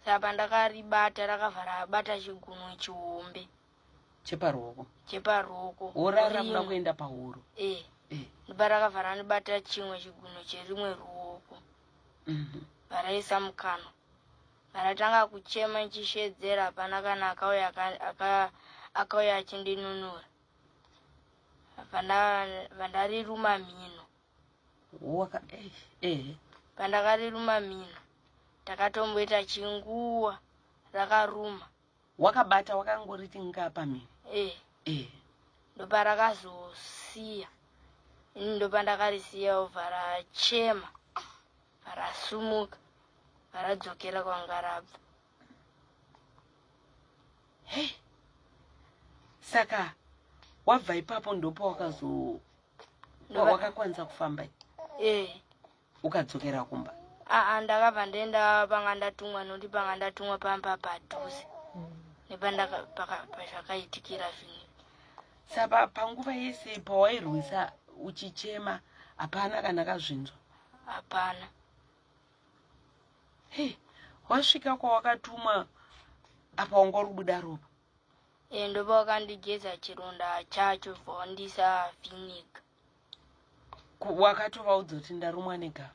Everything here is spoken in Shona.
saka ndakaribata rakavhara bata chigunwe chihombe cheparuoko orara muda kuenda pahuro ndopa rakavhara ndibata chimwe chigunwe cherimwe ruoko varaisa mukano varatanga kuchema nchishedzera hapana kana akauya achindinunura pandariruma mhino pandakaruruma mhino takatomboita chinguwa rakaruma wakabata wakangoriti ngapa mhino ndopa rakazosiya ini ndopa ndakarisiya varachema varasumuka varadzokera kwanga rabva. Saka wabva ipapo ndopo wakakwanisa kufamba ukadzokera kumba? Ndakabva ndenda panga ndatumwa noti panga ndatumwa pamba padhuze nepazvakaitikira zvinhu. Saka panguva yese pawairwisa uchichema hapana kana kazvinzwa? Hapana. Wasvika kwawakatumwa apa wangoribuda ropa? Ndopa wakandigeza chironda chacho vondisa vhinika. Wakatovaudza kuti ndarumwa negava?